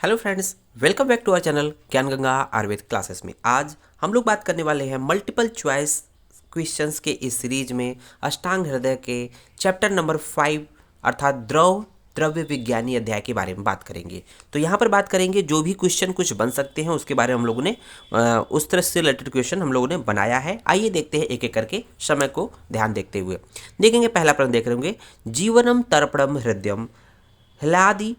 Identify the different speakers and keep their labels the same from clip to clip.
Speaker 1: Hello friends, welcome back to our channel Gyan Ganga Ayurveda classes में। आज हम लोग बात करने वाले हैं मल्टीपल चॉइस क्वेश्चंस के इस सीरीज में अष्टांग हृदय के चैप्टर नंबर 5 अर्थात द्रव्य विज्ञानी अध्याय के बारे में बात करेंगे। तो यहाँ पर बात करेंगे जो भी क्वेश्चन कुछ बन सकते हैं उसके बारे में हम लोगों ने उस तरह से रिलेटेड क्वेश्चन हम लोगों ने बनाया है। आइए देखते हैं एक एक करके, समय को ध्यान देखते हुए देखेंगे। पहला प्रश्न देख रहे होंगे, जीवनम तर्पणम हृदयम ह्लादि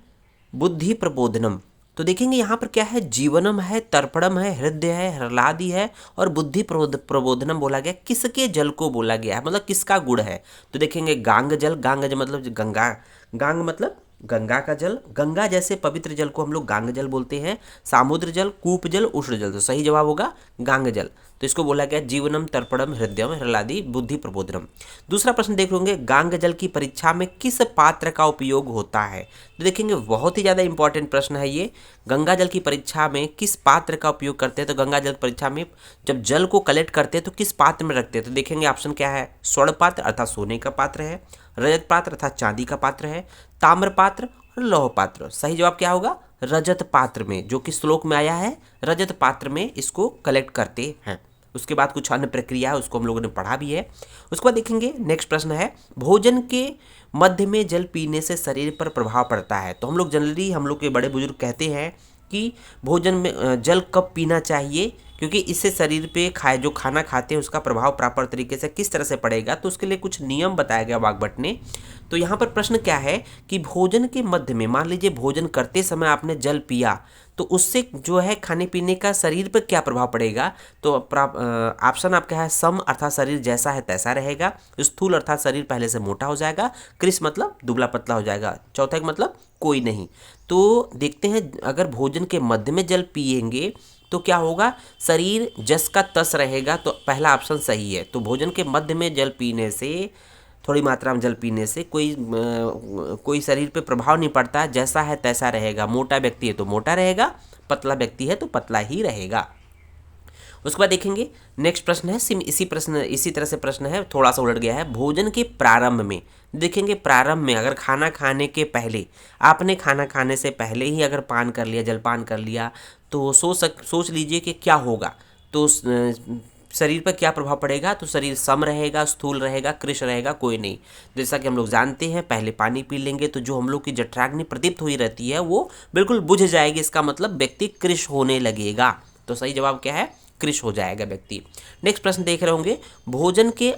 Speaker 1: बुद्धि प्रबोधनम। तो देखेंगे यहाँ पर क्या है, जीवनम है, तर्पणम है, हृदय है, ह्लादि है और बुद्धि प्रबोधनम बोला गया। किसके जल को बोला गया है, मतलब किसका गुण है। तो देखेंगे गांग जल, गांग जल मतलब गंगा, गांग मतलब गंगा का जल, गंगा जैसे पवित्र जल को हम लोग गांग जल बोलते हैं। सामुद्र जल, कूप जल, उष्ण जल, तो सही जवाब होगा गांग जल। तो इसको बोला गया जीवनम तर्पणम हृदयम ह्लादि बुद्धि प्रबोधनम। दूसरा प्रश्न देख होंगे, गांग जल की परीक्षा में किस पात्र का उपयोग होता है। तो देखेंगे बहुत ही ज़्यादा इंपॉर्टेंट प्रश्न है ये। गंगा जल की परीक्षा में किस पात्र का उपयोग करते हैं। तो गंगा जल परीक्षा में जब जल को कलेक्ट करते हैं तो किस पात्र में रखते हैं। तो देखेंगे ऑप्शन क्या है, स्वर्ण पात्र अर्थात सोने का पात्र है, रजत पात्र अर्थात चांदी का पात्र है, ताम्र पात्र और लौह पात्र। सही जवाब क्या होगा, रजत पात्र में, जो कि श्लोक में आया है, रजत पात्र में इसको कलेक्ट करते हैं। उसके बाद कुछ अन्य प्रक्रिया है, उसको हम लोगों ने पढ़ा भी है। उसके बाद देखेंगे नेक्स्ट प्रश्न है, भोजन के मध्य में जल पीने से शरीर पर प्रभाव पड़ता है। तो हम लोग जनरली, हम लोग के बड़े बुजुर्ग कहते हैं कि भोजन में जल कब पीना चाहिए, क्योंकि इससे शरीर पे जो खाना खाते हैं उसका प्रभाव प्रॉपर तरीके से किस तरह से पड़ेगा। तो उसके लिए कुछ नियम बताया गया वाग्भट ने। तो यहाँ पर प्रश्न क्या है कि भोजन के मध्य में, मान लीजिए भोजन करते समय आपने जल पिया, तो उससे जो है खाने पीने का शरीर पर क्या प्रभाव पड़ेगा। तो ऑप्शन आपका है सम अर्थात शरीर जैसा है तैसा रहेगा, स्थूल अर्थात शरीर पहले से मोटा हो जाएगा, कृश मतलब दुबला पतला हो जाएगा, चौथा एक मतलब कोई नहीं। तो देखते हैं, अगर भोजन के मध्य में जल पिएंगे तो क्या होगा, शरीर जस का तस रहेगा। तो पहला ऑप्शन सही है। तो भोजन के मध्य में जल पीने से, थोड़ी मात्रा में जल पीने से कोई शरीर पे प्रभाव नहीं पड़ता, जैसा है तैसा रहेगा। मोटा व्यक्ति है तो मोटा रहेगा, पतला व्यक्ति है तो पतला ही रहेगा। उसके बाद देखेंगे नेक्स्ट प्रश्न है, इसी तरह से प्रश्न है, थोड़ा सा उलट गया है। भोजन के प्रारंभ में, देखेंगे प्रारंभ में अगर खाना खाने के पहले, आपने खाना खाने से पहले ही अगर पान कर लिया, जलपान कर लिया, तो सोच लीजिए कि क्या होगा। तो शरीर पर क्या प्रभाव पड़ेगा। तो शरीर सम रहेगा, स्थूल रहेगा, कृश रहेगा, कोई नहीं। जैसा कि हम लोग जानते हैं, पहले पानी पी लेंगे तो जो हम लोग की जठराग्नि प्रदीप्त हुई रहती है वो बिल्कुल बुझ जाएगी। इसका मतलब व्यक्ति कृश होने लगेगा। तो सही जवाब क्या है, कृश हो जाएगा व्यक्ति। नेक्स्ट प्रश्न देख रहे होंगे, भोजन के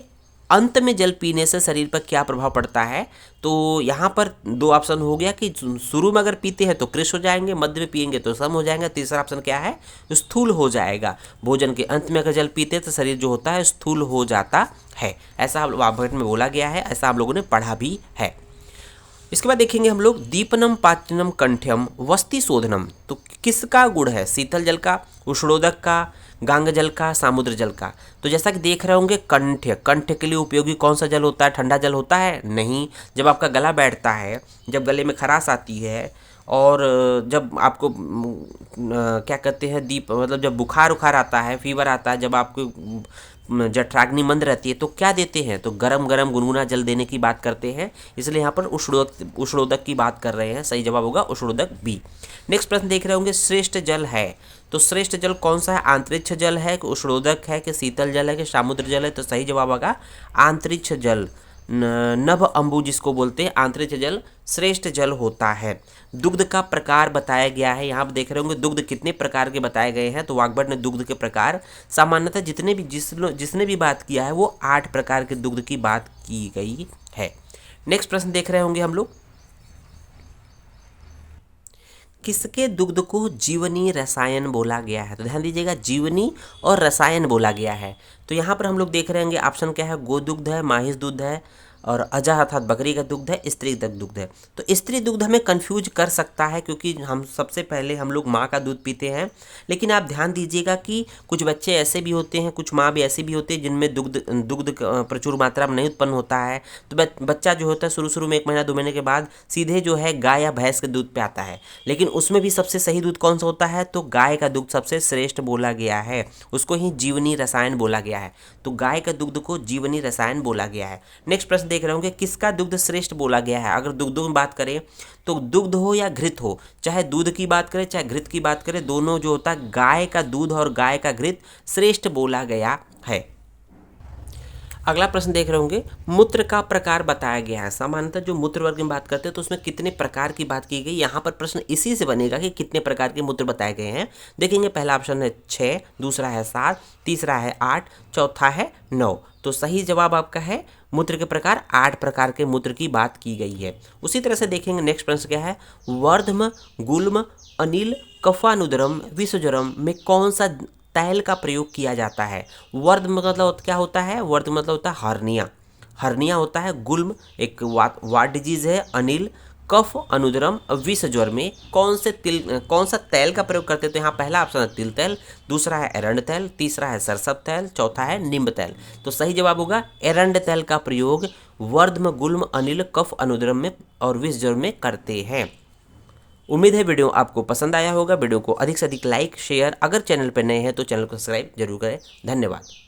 Speaker 1: अंत में जल पीने से शरीर पर क्या प्रभाव पड़ता है। तो यहाँ पर दो ऑप्शन हो गया कि शुरू में अगर पीते हैं तो कृश हो जाएंगे, मध्य में पिएंगे तो सम हो जाएंगे, तीसरा ऑप्शन क्या है, स्थूल हो जाएगा। भोजन के अंत में अगर जल पीते हैं तो शरीर जो होता है स्थूल हो जाता है, ऐसा वाग्भट में बोला गया है, ऐसा आप लोगों ने पढ़ा भी है। इसके बाद देखेंगे हम लोग, दीपनम पाचनम कंठ्यम वस्ति शोधनम। तो किसका गुण है, शीतल जल का, उष्णोदक का, गांग जल का, सामुद्र जल का। तो जैसा कि देख रहे होंगे, कंठ के लिए उपयोगी कौन सा जल होता है, ठंडा जल होता है नहीं। जब आपका गला बैठता है, जब गले में खराश आती है और जब आपको क्या कहते हैं, मतलब जब बुखार उखार आता है, फीवर आता है, जब आपको जठराग्नि मंद रहती है तो क्या देते हैं, तो गरम गरम गुनगुना जल देने की बात करते हैं। इसलिए यहाँ पर उष्णोदक की बात कर रहे हैं। सही जवाब होगा उष्णोदक बी। नेक्स्ट प्रश्न देख रहे होंगे, श्रेष्ठ जल है। तो श्रेष्ठ जल कौन सा है, आंतरिक्ष जल है कि उष्णोदक है कि शीतल जल है कि समुद्र जल है। तो सही जवाब होगा आंतरिक्ष जल, नभ अंबु जिसको बोलते हैं, आंतरिक जल श्रेष्ठ जल होता है। दुग्ध का प्रकार बताया गया है। यहाँ पर देख रहे होंगे दुग्ध कितने प्रकार के बताए गए हैं। तो वाग्भट ने दुग्ध के प्रकार सामान्यतः जिसने भी बात किया है वो 8 प्रकार के दुग्ध की बात की गई है। नेक्स्ट प्रश्न देख रहे होंगे हम लोग, किसके दुग्ध को जीवनी रसायन बोला गया है। तो ध्यान दीजिएगा, जीवनी और रसायन बोला गया है। तो यहाँ पर हम लोग देख रहे होंगे ऑप्शन क्या है, गोदुग्ध है, माहिष दूध है और अजह अर्थात बकरी का दुग्ध है, स्त्री दुग्ध है। तो स्त्री दुग्ध हमें कंफ्यूज कर सकता है, क्योंकि हम सबसे पहले हम लोग माँ का दूध पीते हैं। लेकिन आप ध्यान दीजिएगा कि कुछ बच्चे ऐसे भी होते हैं, कुछ माँ भी ऐसे भी होते हैं जिनमें दुग्ध प्रचुर मात्रा में नहीं उत्पन्न होता है। तो बच्चा जो होता है शुरू में 1 महीना 2 महीने के बाद सीधे जो है गाय या भैंस के दूध पे आता है। लेकिन उसमें भी सबसे सही दूध कौन सा होता है, तो गाय का दूध सबसे श्रेष्ठ बोला गया है, उसको ही जीवनी रसायन बोला गया है। तो गाय का दुग्ध को जीवनी रसायन बोला गया है। नेक्स्ट प्रश्न देख रहे होंगे, किसका दुग्ध श्रेष्ठ बोला गया है। अगर दुग्धों में बात करें तो दुग्ध हो या घृत हो, चाहे दूध की बात करें चाहे घृत की बात करें, दोनों जो होता है गाय का दूध और गाय का घृत श्रेष्ठ बोला गया है। अगला प्रश्न देख रहे होंगे, मूत्र का प्रकार बताया गया है। सामान्यतः जो मूत्र वर्ग में बात करते हैं तो उसमें कितने प्रकार की बात की गई, यहाँ पर प्रश्न इसी से बनेगा कि कितने प्रकार के मूत्र बताए गए हैं। देखेंगे पहला ऑप्शन है 6, दूसरा है 7, तीसरा है 8, चौथा है 9। तो सही जवाब आपका है मूत्र के प्रकार, 8 प्रकार के मूत्र की बात की गई है। उसी तरह से देखेंगे नेक्स्ट प्रश्न क्या है, वर्धम, गुल्म, अनिल, कफानुदरम, विषज्वरम में कौन सा तैल का प्रयोग किया जाता है। वर्ध मतलब क्या होता है, वर्ध मतलब होता है हर्निया, हर्निया होता है। गुल्म एक वात डिजीज है। अनिल, कफ, अनुदरम, विष ज्वर में कौन सा तेल का प्रयोग करते हैं। तो यहाँ पहला ऑप्शन है तिल तेल, दूसरा है एरंड तेल, तीसरा है सरसब तेल, चौथा है नींब तेल। तो सही जवाब होगा एरंड तेल का प्रयोग वर्धम, गुल्म, अनिल, कफ, अनुदरम में और विष ज्वर में करते हैं। उम्मीद है वीडियो आपको पसंद आया होगा। वीडियो को अधिक से अधिक लाइक शेयर, अगर चैनल पर नए हैं तो चैनल को सब्सक्राइब जरूर करें। धन्यवाद।